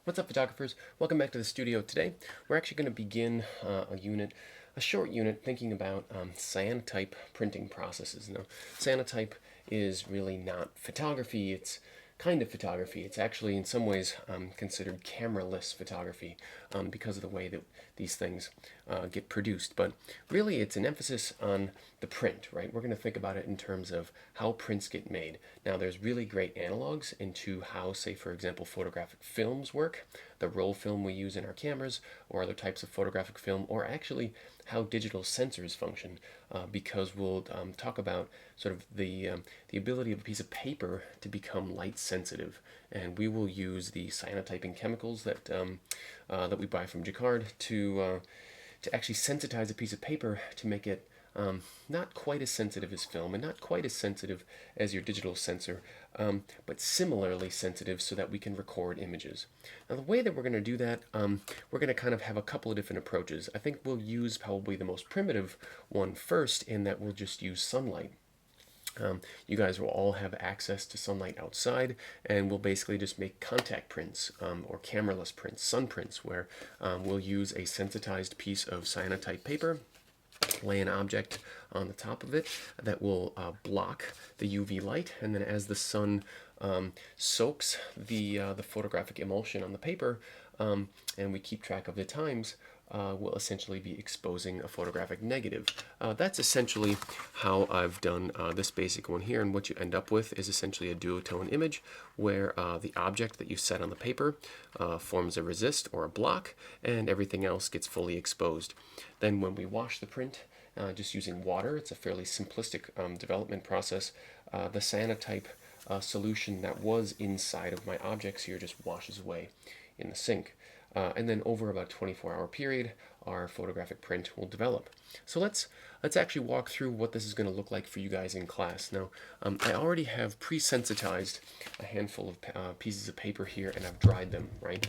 What's up, photographers? Welcome back to the studio. Today we're actually going to begin a short unit thinking about cyanotype printing processes. Now, cyanotype is really not photography, it's kind of photography. It's actually in some ways considered camera-less photography because of the way that these things get produced. But really it's an emphasis on the print, right? We're going to think about it in terms of how prints get made. Now there's really great analogs into how, say for example, photographic films work, the roll film we use in our cameras, or other types of photographic film, or actually how digital sensors function, because we'll talk about sort of the ability of a piece of paper to become light sensitive, and we will use the cyanotyping chemicals that that we buy from Jacquard to actually sensitize a piece of paper to make it not quite as sensitive as film and not quite as sensitive as your digital sensor, but similarly sensitive so that we can record images. Now the way that we're going to do that, we're going to kind of have a couple of different approaches. I think we'll use probably the most primitive one first, in that we'll just use sunlight. You guys will all have access to sunlight outside, and we'll basically just make contact prints or cameraless prints, sun prints, where we'll use a sensitized piece of cyanotype paper, lay an object on the top of it that will block the UV light, and then as the sun soaks the photographic emulsion on the paper, and we keep track of the times, will essentially be exposing a photographic negative. That's essentially how I've done this basic one here, and what you end up with is essentially a duotone image where the object that you set on the paper forms a resist or a block, and everything else gets fully exposed. Then when we wash the print, just using water, it's a fairly simplistic development process, the cyanotype solution that was inside of my objects here just washes away in the sink. And then over about a 24-hour period, our photographic print will develop. So let's actually walk through what this is going to look like for you guys in class. Now, I already have pre-sensitized a handful of pieces of paper here, and I've dried them, right?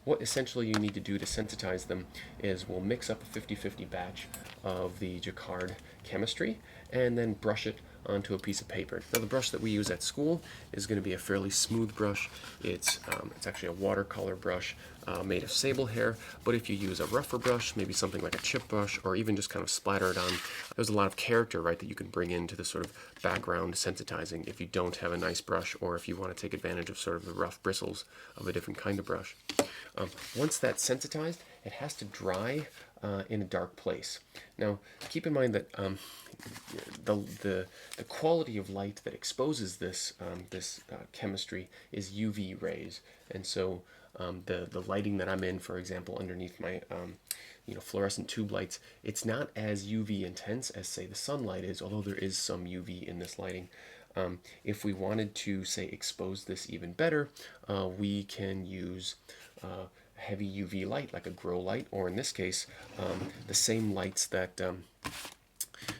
What essentially you need to do to sensitize them is we'll mix up a 50-50 batch of the Jacquard chemistry, and then brush it onto a piece of paper. Now the brush that we use at school is going to be a fairly smooth brush. It's actually a watercolor brush made of sable hair, but if you use a rougher brush, maybe something like a chip brush, or even just kind of splatter it on, there's a lot of character, right, that you can bring into the sort of background sensitizing if you don't have a nice brush, or if you want to take advantage of sort of the rough bristles of a different kind of brush. Once that's sensitized, it has to dry in a dark place. Now, keep in mind that the quality of light that exposes this chemistry is UV rays, and so the lighting that I'm in, for example, underneath my fluorescent tube lights, it's not as UV intense as, say, the sunlight is, although there is some UV in this lighting. If we wanted to, say, expose this even better, we can use heavy UV light, like a grow light, or in this case, the same lights that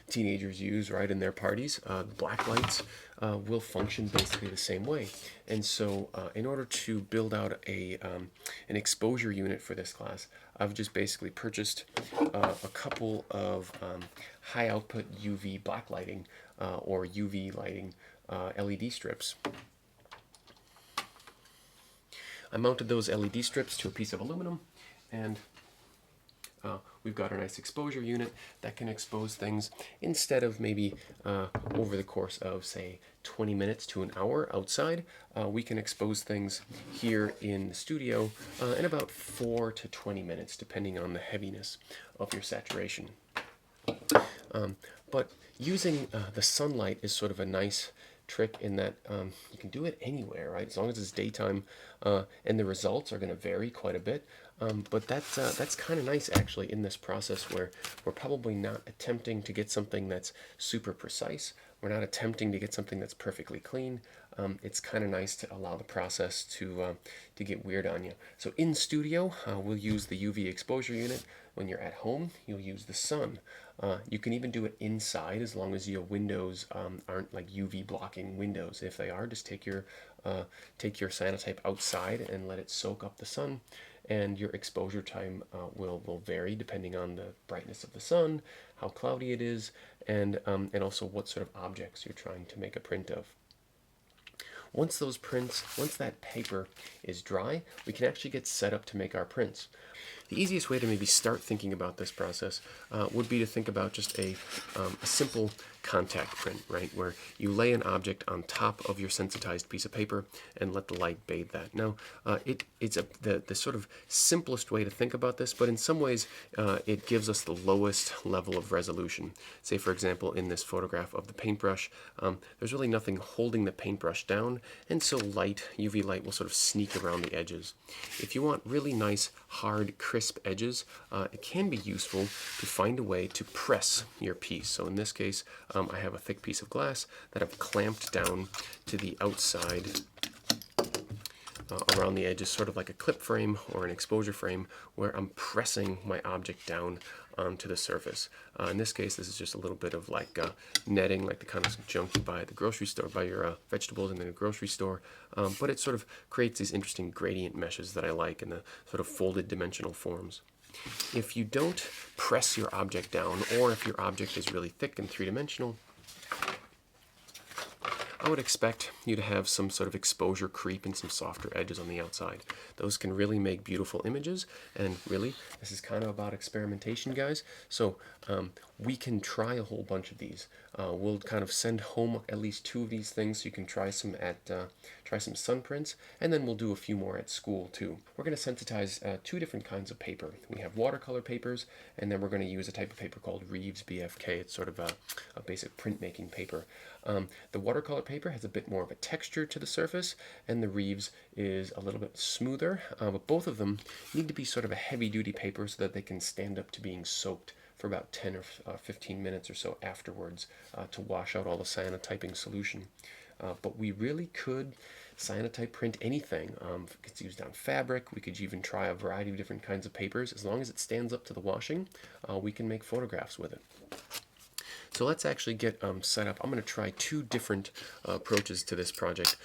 teenagers use, right, in their parties. Black lights will function basically the same way. And so in order to build out an exposure unit for this class, I've just basically purchased a couple of high output UV black lighting or UV lighting LED strips. I mounted those LED strips to a piece of aluminum, and we've got a nice exposure unit that can expose things instead of maybe over the course of, say, 20 minutes to an hour outside. We can expose things here in the studio in about 4 to 20 minutes, depending on the heaviness of your saturation. But using the sunlight is sort of a nice trick in that you can do it anywhere, right? As long as it's daytime, and the results are going to vary quite a bit. But that's kind of nice actually in this process, where we're probably not attempting to get something that's super precise. We're not attempting to get something that's perfectly clean. It's kind of nice to allow the process to get weird on you. So in studio, we'll use the UV exposure unit. When you're at home, you'll use the sun. You can even do it inside, as long as your windows aren't like UV blocking windows. If they are, just take your cyanotype outside and let it soak up the sun, and your exposure time will vary depending on the brightness of the sun, how cloudy it is, and also what sort of objects you're trying to make a print of. once that paper is dry, we can actually get set up to make our prints. The easiest way to maybe start thinking about this process would be to think about just a simple contact print, right, where you lay an object on top of your sensitized piece of paper and let the light bathe that. Now, it's the sort of simplest way to think about this, but in some ways it gives us the lowest level of resolution. Say, for example, in this photograph of the paintbrush, there's really nothing holding the paintbrush down, and so UV light will sort of sneak around the edges. If you want really nice, hard, crisp edges, it can be useful to find a way to press your piece. So in this case, I have a thick piece of glass that I've clamped down to the outside around the edges, sort of like a clip frame or an exposure frame, where I'm pressing my object down onto the surface. In this case, this is just a little bit of like netting, like the kind of junk you buy at the grocery store, buy your vegetables in the grocery store, but it sort of creates these interesting gradient meshes that I like in the sort of folded dimensional forms. If you don't press your object down, or if your object is really thick and three-dimensional, I would expect you to have some sort of exposure creep and some softer edges on the outside. Those can really make beautiful images, and really, this is kind of about experimentation, guys. So we can try a whole bunch of these. We'll kind of send home at least 2 of these things so you can try some sun prints, and then we'll do a few more at school too. We're going to sensitize 2 different kinds of paper. We have watercolor papers, and then we're going to use a type of paper called Reeves BFK. It's sort of a basic printmaking paper. The watercolor paper has a bit more of a texture to the surface, and the Reeves is a little bit smoother, but both of them need to be sort of a heavy-duty paper so that they can stand up to being soaked for about 10 or 15 minutes or so afterwards to wash out all the cyanotyping solution. But we really could cyanotype print anything. It's used on fabric. We could even try a variety of different kinds of papers. As long as it stands up to the washing, we can make photographs with it. So let's actually get set up. I'm going to try 2 different approaches to this project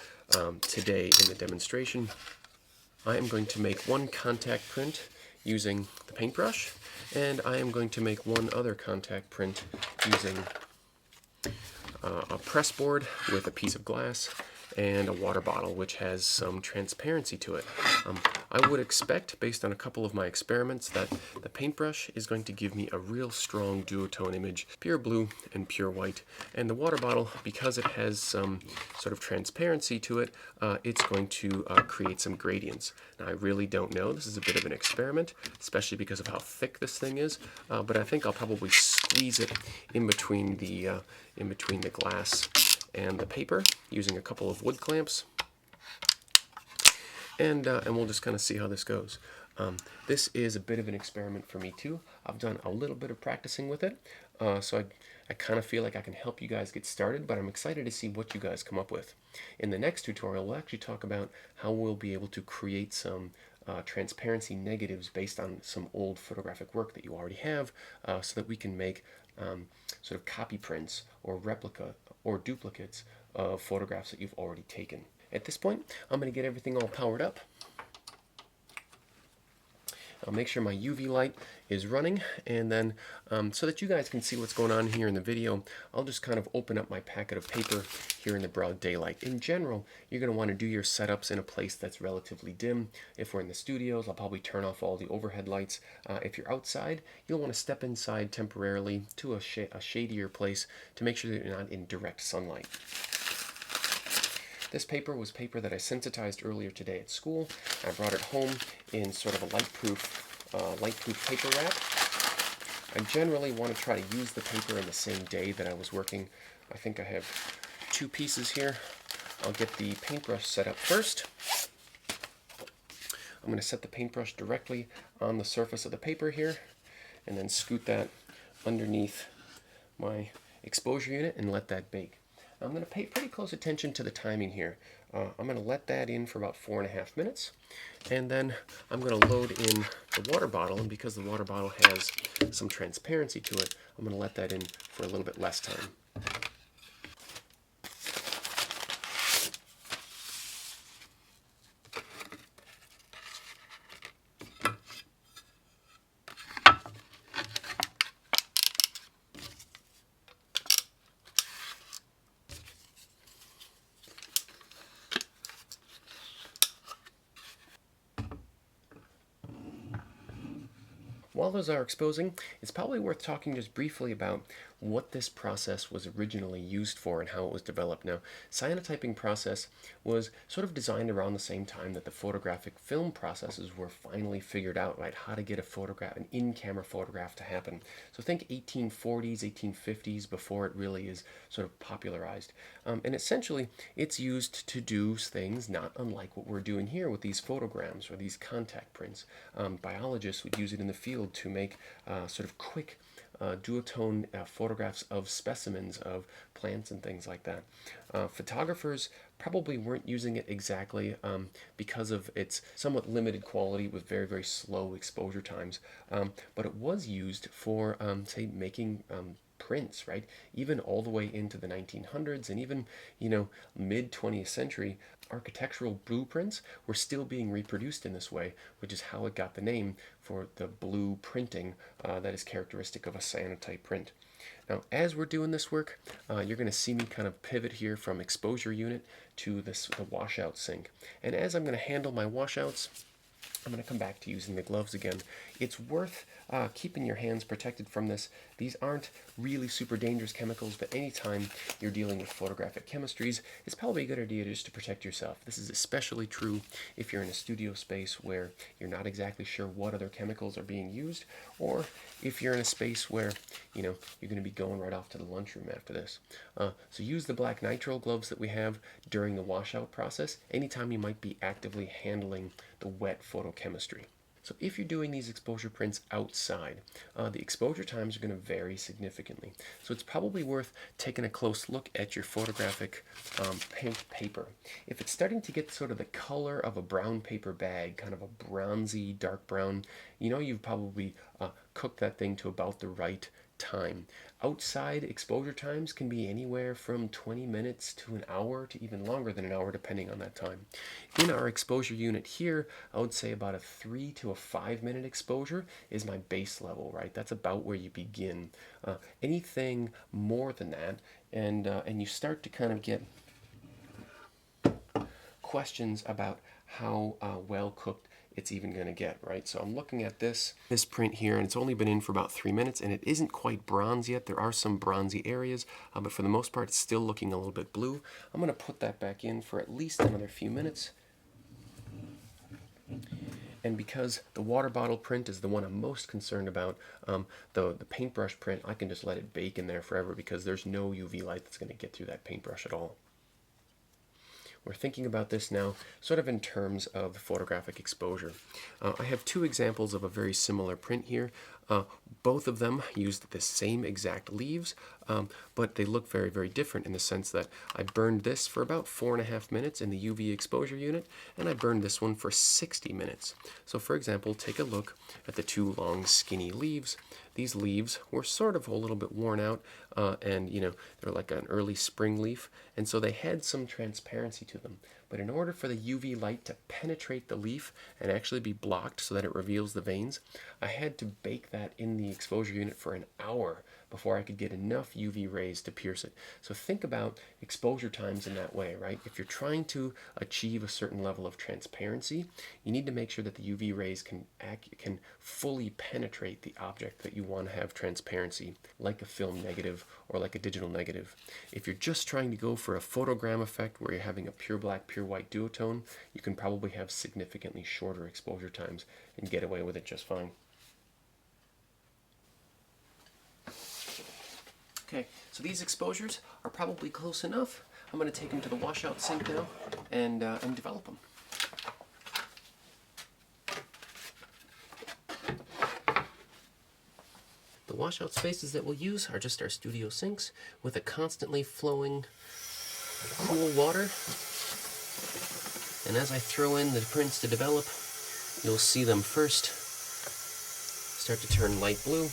today in the demonstration. I am going to make one contact print using the paintbrush, and I am going to make one other contact print using a press board with a piece of glass and a water bottle which has some transparency to it. I would expect, based on a couple of my experiments, that the paintbrush is going to give me a real strong duotone image, pure blue and pure white, and the water bottle, because it has some sort of transparency to it, it's going to create some gradients. Now, I really don't know. This is a bit of an experiment, especially because of how thick this thing is, but I think I'll probably squeeze it in between the glass and the paper using a couple of wood clamps, and we'll just kind of see how this goes. This is a bit of an experiment for me too. I've done a little bit of practicing with it, so I kind of feel like I can help you guys get started, but I'm excited to see what you guys come up with. In the next tutorial, we'll actually talk about how we'll be able to create some transparency negatives based on some old photographic work that you already have, so that we can make sort of copy prints or replica or duplicates of photographs that you've already taken. At this point, I'm going to get everything all powered up. I'll make sure my UV light is running, and then so that you guys can see what's going on here in the video, I'll just kind of open up my packet of paper here in the broad daylight. In general, you're going to want to do your setups in a place that's relatively dim. If we're in the studios, I'll probably turn off all the overhead lights. If you're outside, you'll want to step inside temporarily to a shadier place to make sure that you're not in direct sunlight. This paper was paper that I sensitized earlier today at school. I brought it home in sort of a light-proof paper wrap. I generally want to try to use the paper in the same day that I was working. I think I have 2 pieces here. I'll get the paintbrush set up first. I'm going to set the paintbrush directly on the surface of the paper here, and then scoot that underneath my exposure unit and let that bake. I'm going to pay pretty close attention to the timing here. I'm going to let that in for about 4.5 minutes, and then I'm going to load in the water bottle, and because the water bottle has some transparency to it, I'm going to let that in for a little bit less time. While those are exposing, it's probably worth talking just briefly about what this process was originally used for and how it was developed. Now, cyanotyping process was sort of designed around the same time that the photographic film processes were finally figured out, right? How to get a photograph, an in-camera photograph to happen. So think 1840s, 1850s, before it really is sort of popularized. And essentially, it's used to do things not unlike what we're doing here with these photograms or these contact prints. Biologists would use it in the field to make sort of quick duotone photographs of specimens of plants and things like that. Photographers probably weren't using it exactly because of its somewhat limited quality with very, very slow exposure times, but it was used for, say, making prints, right? Even all the way into the 1900s and even, mid 20th century, architectural blueprints were still being reproduced in this way, which is how it got the name for the blue printing that is characteristic of a cyanotype print. Now, as we're doing this work, you're going to see me kind of pivot here from exposure unit to the washout sink. And as I'm going to handle my washouts, I'm going to come back to using the gloves again. It's worth keeping your hands protected from this. These aren't really super dangerous chemicals, but anytime you're dealing with photographic chemistries, it's probably a good idea just to protect yourself. This is especially true if you're in a studio space where you're not exactly sure what other chemicals are being used, or if you're in a space where, you're going to be going right off to the lunchroom after this. So use the black nitrile gloves that we have during the washout process anytime you might be actively handling the wet photochemistry. So if you're doing these exposure prints outside, the exposure times are going to vary significantly. So it's probably worth taking a close look at your photographic pink paper. If it's starting to get sort of the color of a brown paper bag, kind of a bronzy, dark brown, you've probably cooked that thing to about the right time. Outside exposure times can be anywhere from 20 minutes to an hour to even longer than an hour depending on that time. In our exposure unit here, I would say about a 3 to a 5 minute exposure is my base level, right? That's about where you begin. Anything more than that, and you start to kind of get questions about how well cooked it's even going to get, right? So I'm looking at this print here, and it's only been in for about 3 minutes, and it isn't quite bronze yet. There are some bronzy areas, but for the most part, it's still looking a little bit blue. I'm going to put that back in for at least another few minutes. And because the water bottle print is the one I'm most concerned about, the paintbrush print, I can just let it bake in there forever because there's no UV light that's going to get through that paintbrush at all. We're thinking about this now sort of in terms of photographic exposure. I have two examples of a very similar print here. Both of them used the same exact leaves, but they look very, very different in the sense that I burned this for about 4.5 minutes in the UV exposure unit, and I burned this one for 60 minutes. So for example, take a look at the two long skinny leaves. These leaves were sort of a little bit worn out, and they're like an early spring leaf, and so they had some transparency to them. But in order for the UV light to penetrate the leaf and actually be blocked so that it reveals the veins, I had to bake that in the exposure unit for an hour before I could get enough UV rays to pierce it. So think about exposure times in that way, right? If you're trying to achieve a certain level of transparency, you need to make sure that the UV rays can fully penetrate the object that you want to have transparency, like a film negative or like a digital negative. If you're just trying to go for a photogram effect where you're having a pure black, pure white duotone, you can probably have significantly shorter exposure times and get away with it just fine. Okay, so these exposures are probably close enough. I'm going to take them to the washout sink now and develop them. The washout spaces that we'll use are just our studio sinks with a constantly flowing cool water. And as I throw in the prints to develop, you'll see them first start to turn light blue,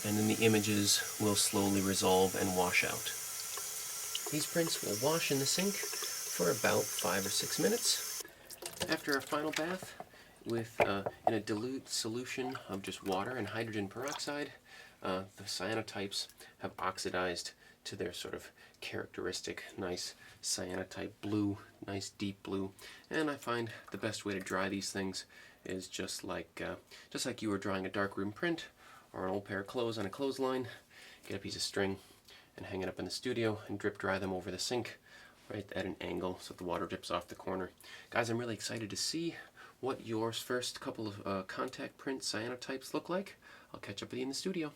and then the images will slowly resolve and wash out. These prints will wash in the sink for about 5 or 6 minutes. After our final bath, in a dilute solution of just water and hydrogen peroxide, the cyanotypes have oxidized to their sort of characteristic nice cyanotype blue, nice deep blue. And I find the best way to dry these things is just like you were drying a darkroom print or an old pair of clothes on a clothesline. Get a piece of string and hang it up in the studio and drip dry them over the sink right at an angle so the water drips off the corner. Guys, I'm really excited to see what your first couple of contact print cyanotypes look like. I'll catch up with you in the studio.